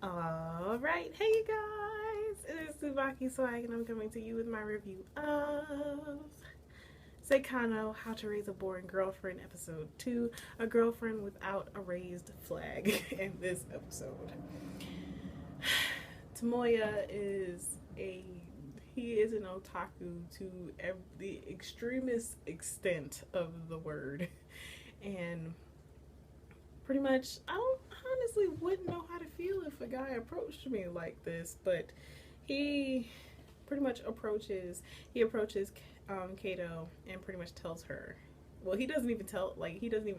Alright, hey you guys! It is TsubakiSwagg and I'm coming to you with my review of Saekano, How to Raise a Boring Girlfriend, Episode 2, A Girlfriend Without a Raised Flag. In this episode, Tomoya he is an otaku to the extremist extent of the word. And pretty much, I don't honestly wouldn't know how to feel if a guy approached me like this, but he pretty much approaches Kato and pretty much tells her, well, he doesn't even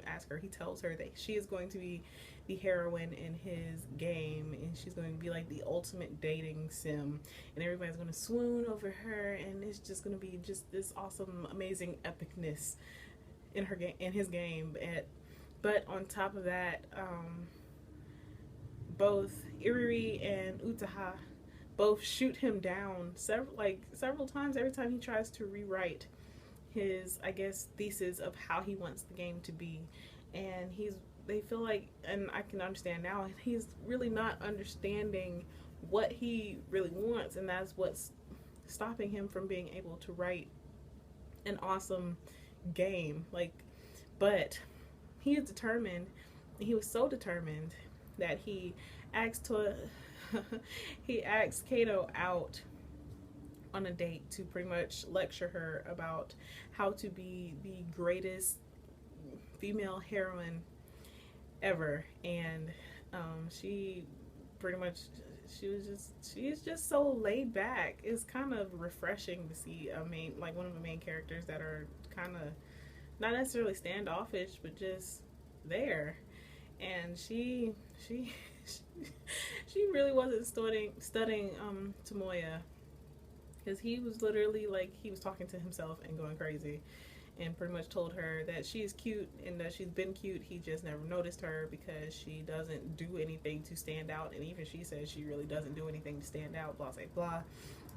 ask her, he tells her that she is going to be the heroine in his game, and she's going to be like the ultimate dating sim, and everybody's going to swoon over her, and it's just going to be just this awesome, amazing epicness in his game. But on top of that, both Iriri and Utaha both shoot him down several times every time he tries to rewrite his, I guess, thesis of how he wants the game to be. And they feel like, and I can understand now, he's really not understanding what he really wants, and that's what's stopping him from being able to write an awesome game. But he is determined. He was so determined that he asked Kato out on a date to pretty much lecture her about how to be the greatest female heroine ever. And she pretty much, she's just so laid back. It's kind of refreshing to see one of the main characters that are kind of not necessarily standoffish, but just there. And she really wasn't studying Tomoya, because he was literally like, he was talking to himself and going crazy, and pretty much told her that she's cute and that she's been cute. He just never noticed her because she doesn't do anything to stand out, and even she says she really doesn't do anything to stand out, blah blah blah.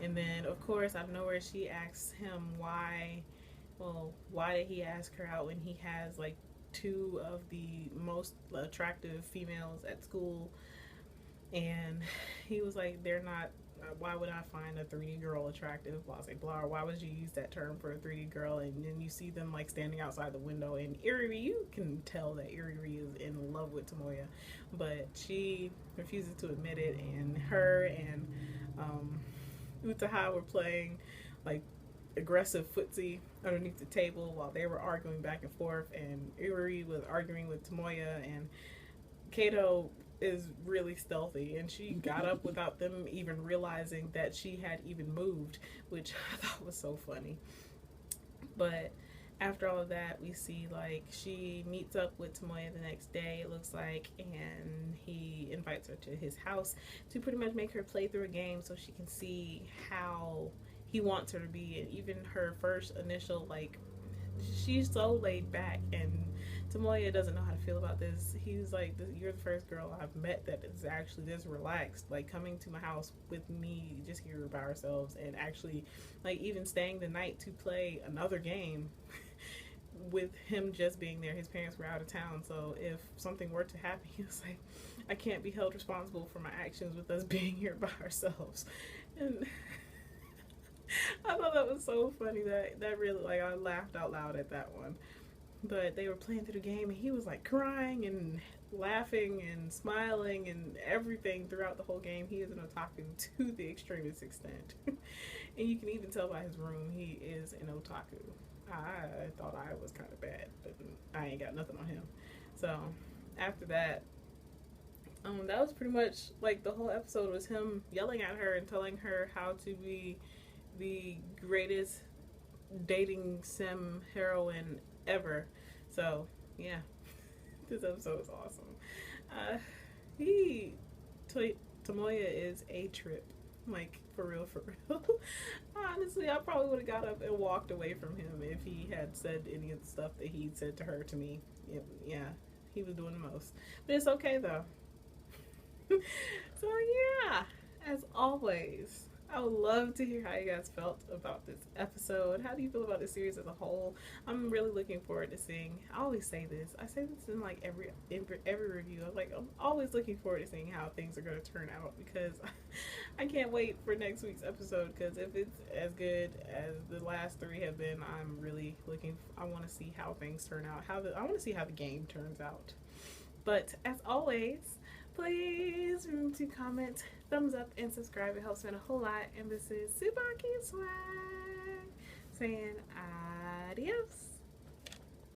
And then of course out of nowhere she asks him why did he ask her out when he has like two of the most attractive females at school. And he was like, they're not, why would I find a 3D girl attractive, blah blah blah, or why would you use that term for a 3D girl? And then you see them like standing outside the window, and Iriri, you can tell that Iriri is in love with Tomoya, but she refuses to admit it. And her and Utaha were playing like aggressive footsie underneath the table while they were arguing back and forth, and Iriri was arguing with Tomoya, and Kato is really stealthy, and she got up without them even realizing that she had even moved, which I thought was so funny. But after all of that, we see like she meets up with Tomoya the next day, it looks like, and he invites her to his house to pretty much make her play through a game so she can see how he wants her to be. And even her first initial, like, she's so laid back, and Tomoya doesn't know how to feel about this. He's like, you're the first girl I've met that is actually this relaxed, like coming to my house with me just here by ourselves, and actually like even staying the night to play another game with him just being there. His parents were out of town, so if something were to happen, he was like, I can't be held responsible for my actions with us being here by ourselves. And I thought that was so funny. That really, like, I laughed out loud at that one. But they were playing through the game, and he was like crying and laughing and smiling and everything throughout the whole game. He is an otaku to the extremist extent. And you can even tell by his room he is an otaku. I thought I was kind of bad, but I ain't got nothing on him. So after that, that was pretty much like the whole episode was him yelling at her and telling her how to be the greatest dating sim heroine ever. So yeah, this episode is awesome. Tomoya is a trip, like for real. Honestly, I probably would have got up and walked away from him if he had said any of the stuff that he said to her to me. Yeah, he was doing the most, but it's okay though. So yeah, as always, I would love to hear how you guys felt about this episode. How do you feel about this series as a whole? I'm really looking forward to seeing. I always say this. I say this in like every review. I'm like, I'm always looking forward to seeing how things are going to turn out because I can't wait for next week's episode. Because if it's as good as the last three have been, I'm really looking. I want to see how things turn out. I want to see how the game turns out. But as always, please remember to comment, thumbs up, and subscribe. It helps me a whole lot. And this is TsubakiSwagg saying adios.